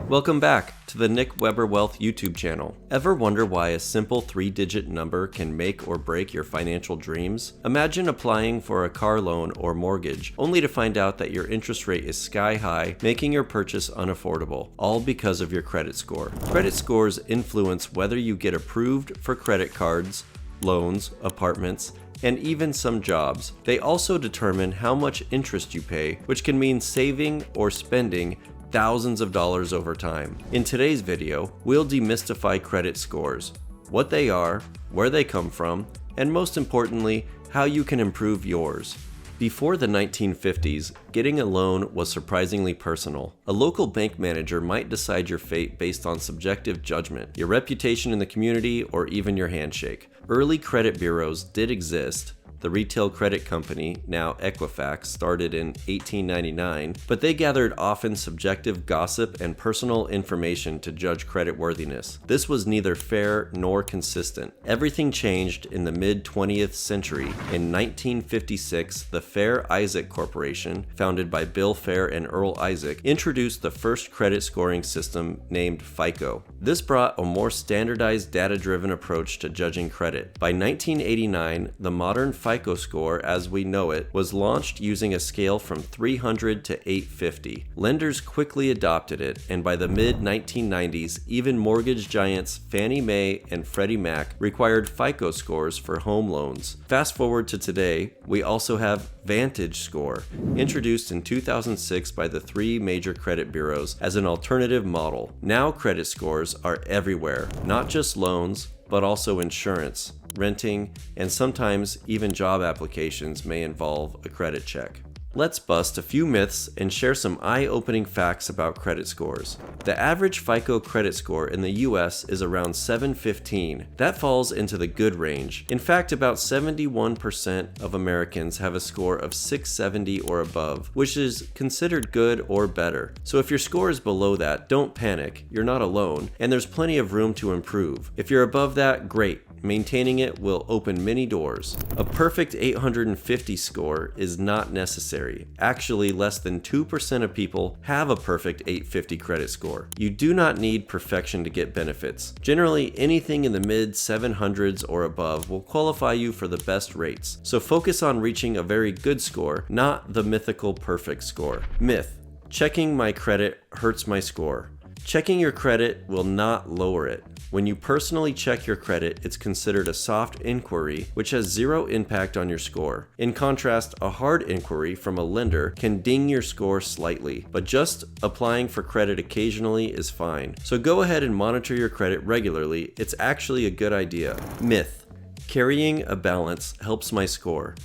Welcome back to the Nick Weber Wealth YouTube channel. Ever wonder why a simple 3-digit number can make or break your financial dreams? Imagine applying for a car loan or mortgage, only to find out that your interest rate is sky high, making your purchase unaffordable, all because of your credit score. Credit scores influence whether you get approved for credit cards, loans, apartments, and even some jobs. They also determine how much interest you pay, which can mean saving or spending thousands of dollars over time. In today's video, we'll demystify credit scores, what they are, where they come from, and most importantly, how you can improve yours. Before the 1950s, getting a loan was surprisingly personal. A local bank manager might decide your fate based on subjective judgment, your reputation in the community, or even your handshake. Early credit bureaus did exist. The retail credit company, now Equifax, started in 1899, but they gathered often subjective gossip and personal information to judge creditworthiness. This was neither fair nor consistent. Everything changed in the mid-20th century. In 1956, the Fair Isaac Corporation, founded by Bill Fair and Earl Isaac, introduced the first credit scoring system named FICO. This brought a more standardized, data-driven approach to judging credit. By 1989, the modern FICO score, as we know it, was launched using a scale from 300 to 850. Lenders quickly adopted it, and by the mid-1990s, even mortgage giants Fannie Mae and Freddie Mac required FICO scores for home loans. Fast forward to today, we also have VantageScore, introduced in 2006 by the three major credit bureaus as an alternative model. Now credit scores are everywhere, not just loans, but also insurance, renting, and sometimes even job applications may involve a credit check. Let's bust a few myths and share some eye-opening facts about credit scores. The average FICO credit score in the US is around 715. That falls into the good range. In fact, about 71% of Americans have a score of 670 or above, which is considered good or better. So if your score is below that, don't panic. You're not alone, and there's plenty of room to improve. If you're above that, great. Maintaining it will open many doors. A perfect 850 score is not necessary. Actually, less than 2% of people have a perfect 850 credit score. You do not need perfection to get benefits. Generally, anything in the mid-700s or above will qualify you for the best rates. So focus on reaching a very good score, not the mythical perfect score. Myth: checking my credit hurts my score. Checking your credit will not lower it. When you personally check your credit, it's considered a soft inquiry, which has zero impact on your score. In contrast, a hard inquiry from a lender can ding your score slightly, but just applying for credit occasionally is fine. So go ahead and monitor your credit regularly. It's actually a good idea. Myth: carrying a balance helps my score.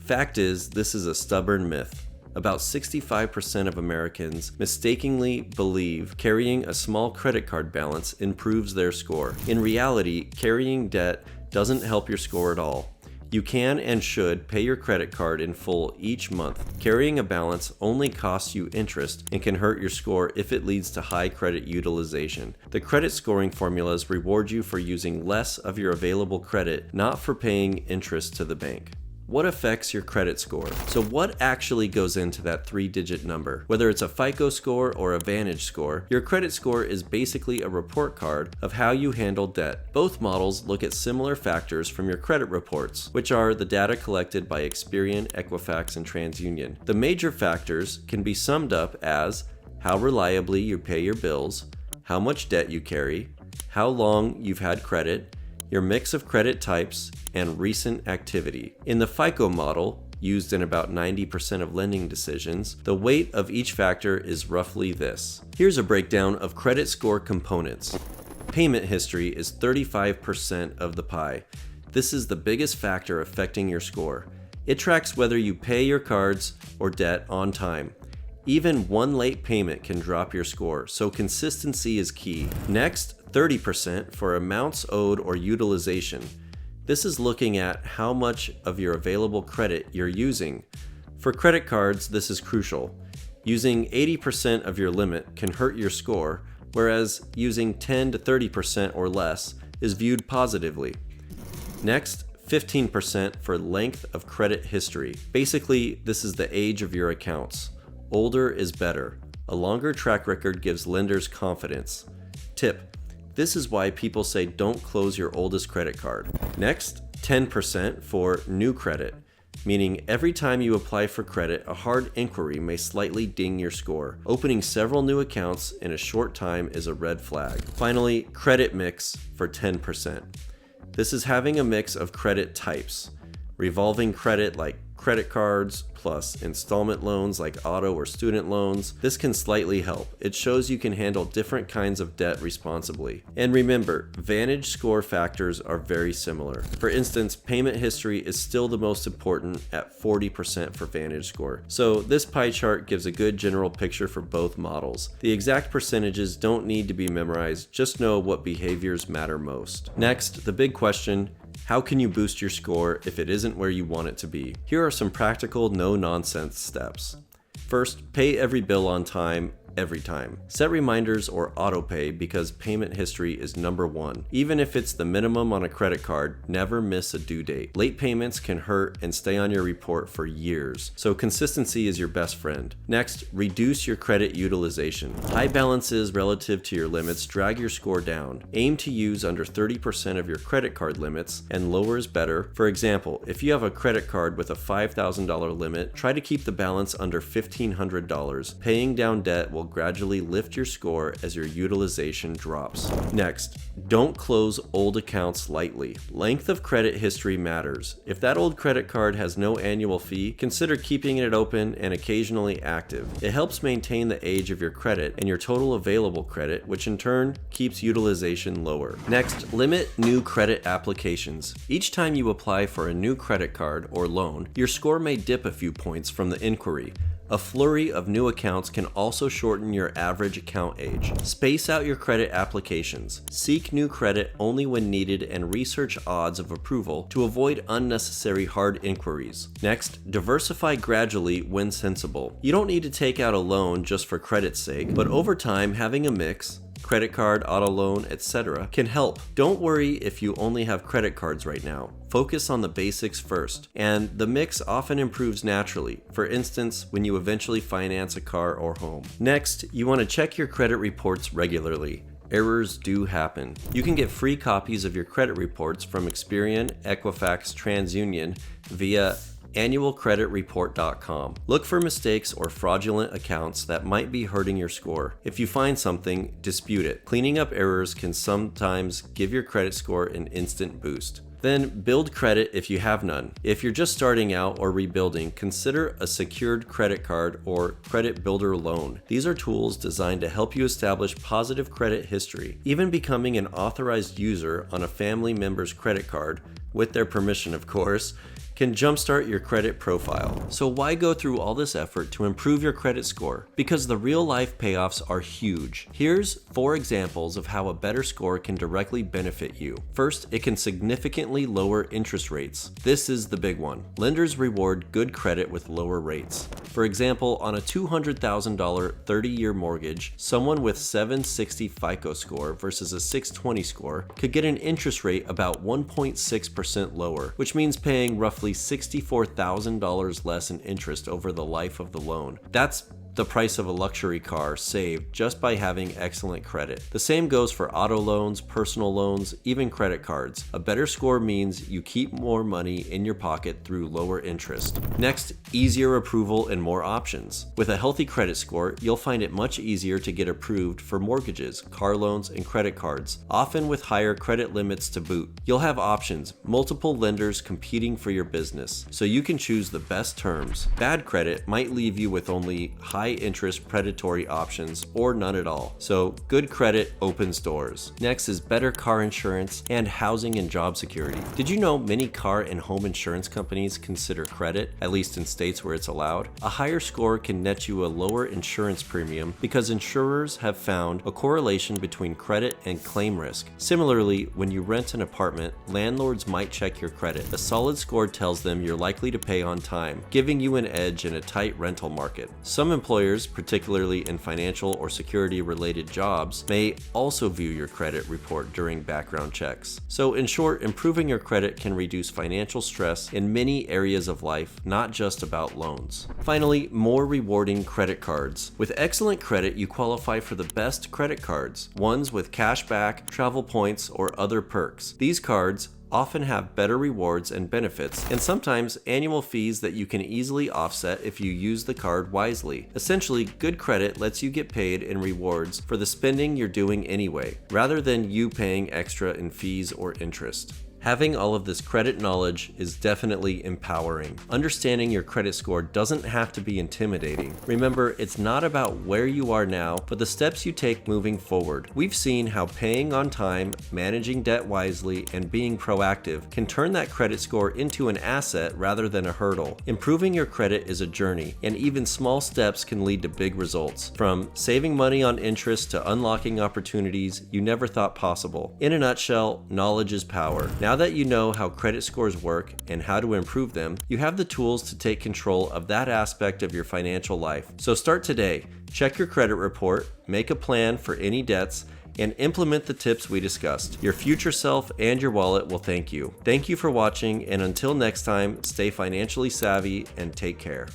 Fact is, this is a stubborn myth. About 65% of Americans mistakenly believe carrying a small credit card balance improves their score. In reality, carrying debt doesn't help your score at all. You can and should pay your credit card in full each month. Carrying a balance only costs you interest and can hurt your score if it leads to high credit utilization. The credit scoring formulas reward you for using less of your available credit, not for paying interest to the bank. What affects your credit score? So what actually goes into that 3-digit number? Whether it's a FICO score or a VantageScore, your credit score is basically a report card of how you handle debt. Both models look at similar factors from your credit reports, which are the data collected by Experian, Equifax, and TransUnion. The major factors can be summed up as how reliably you pay your bills, how much debt you carry, how long you've had credit, your mix of credit types, and recent activity. In the FICO model, used in about 90% of lending decisions, the weight of each factor is roughly this. Here's a breakdown of credit score components. Payment history is 35% of the pie. This is the biggest factor affecting your score. It tracks whether you pay your cards or debt on time. Even one late payment can drop your score, so consistency is key. Next, 30% for amounts owed or utilization. This is looking at how much of your available credit you're using. For credit cards, this is crucial. Using 80% of your limit can hurt your score, whereas using 10 to 30% or less is viewed positively. Next, 15% for length of credit history. Basically, this is the age of your accounts. Older is better. A longer track record gives lenders confidence. Tip: this is why people say don't close your oldest credit card. Next, 10% for new credit, meaning every time you apply for credit, a hard inquiry may slightly ding your score. Opening several new accounts in a short time is a red flag. Finally, credit mix for 10%. This is having a mix of credit types. Revolving credit like credit cards, plus installment loans like auto or student loans. This can slightly help. It shows you can handle different kinds of debt responsibly. And remember, VantageScore factors are very similar. For instance, payment history is still the most important at 40% for VantageScore. So this pie chart gives a good general picture for both models. The exact percentages don't need to be memorized, just know what behaviors matter most. Next, the big question: how can you boost your score if it isn't where you want it to be? Here are some practical, no-nonsense steps. First, pay every bill on time, every time. Set reminders or auto pay because payment history is number one. Even if it's the minimum on a credit card, never miss a due date. Late payments can hurt and stay on your report for years, so consistency is your best friend. Next, reduce your credit utilization. High balances relative to your limits drag your score down. Aim to use under 30% of your credit card limits, and lower is better. For example, if you have a credit card with a $5,000 limit, try to keep the balance under $1,500. Paying down debt will gradually lift your score as your utilization drops. Next, don't close old accounts lightly. Length of credit history matters. If that old credit card has no annual fee, consider keeping it open and occasionally active. It helps maintain the age of your credit and your total available credit, which in turn keeps utilization lower. Next, limit new credit applications. Each time you apply for a new credit card or loan, your score may dip a few points from the inquiry. A flurry of new accounts can also shorten your average account age. Space out your credit applications. Seek new credit only when needed and research odds of approval to avoid unnecessary hard inquiries. Next, diversify gradually when sensible. You don't need to take out a loan just for credit's sake, but over time, having a mix, credit card, auto loan, etc., can help. Don't worry if you only have credit cards right now. Focus on the basics first, and the mix often improves naturally. For instance, when you eventually finance a car or home. Next, you want to check your credit reports regularly. Errors do happen. You can get free copies of your credit reports from Experian, Equifax, TransUnion via annualcreditreport.com. Look for mistakes or fraudulent accounts that might be hurting your score. If you find something, dispute it. Cleaning up errors can sometimes give your credit score an instant boost. Then build credit if you have none. If you're just starting out or rebuilding, consider a secured credit card or credit builder loan. These are tools designed to help you establish positive credit history. Even becoming an authorized user on a family member's credit card, with their permission of course, can jumpstart your credit profile. So why go through all this effort to improve your credit score? Because the real life payoffs are huge. Here's 4 examples of how a better score can directly benefit you. First, it can significantly lower interest rates. This is the big one. Lenders reward good credit with lower rates. For example, on a $200,000 30-year mortgage, someone with 760 FICO score versus a 620 score could get an interest rate about 1.6% lower, which means paying roughly $64,000 less in interest over the life of the loan. That's the price of a luxury car saved just by having excellent credit. The same goes for auto loans, personal loans, even credit cards. A better score means you keep more money in your pocket through lower interest. Next, easier approval and more options. With a healthy credit score, you'll find it much easier to get approved for mortgages, car loans, and credit cards, often with higher credit limits to boot. You'll have options, multiple lenders competing for your business, so you can choose the best terms. Bad credit might leave you with only high interest predatory options or none at all. So good credit opens doors. Next is better car insurance and housing and job security. Did you know many car and home insurance companies consider credit, at least in states where it's allowed? A higher score can net you a lower insurance premium because insurers have found a correlation between credit and claim risk. Similarly, when you rent an apartment, landlords might check your credit. A solid score tells them you're likely to pay on time, giving you an edge in a tight rental market. Some employers employers, particularly in financial or security-related jobs, may also view your credit report during background checks. So in short, improving your credit can reduce financial stress in many areas of life, not just about loans. Finally, more rewarding credit cards. With excellent credit, you qualify for the best credit cards, ones with cash back, travel points, or other perks. These cards often have better rewards and benefits, and sometimes annual fees that you can easily offset if you use the card wisely. Essentially, good credit lets you get paid in rewards for the spending you're doing anyway, rather than you paying extra in fees or interest. Having all of this credit knowledge is definitely empowering. Understanding your credit score doesn't have to be intimidating. Remember, it's not about where you are now, but the steps you take moving forward. We've seen how paying on time, managing debt wisely, and being proactive can turn that credit score into an asset rather than a hurdle. Improving your credit is a journey, and even small steps can lead to big results. From saving money on interest to unlocking opportunities you never thought possible. In a nutshell, knowledge is power. Now that you know how credit scores work and how to improve them, you have the tools to take control of that aspect of your financial life. So start today. Check your credit report, make a plan for any debts, and implement the tips we discussed. Your future self and your wallet will thank you. Thank you for watching, and until next time, stay financially savvy and take care.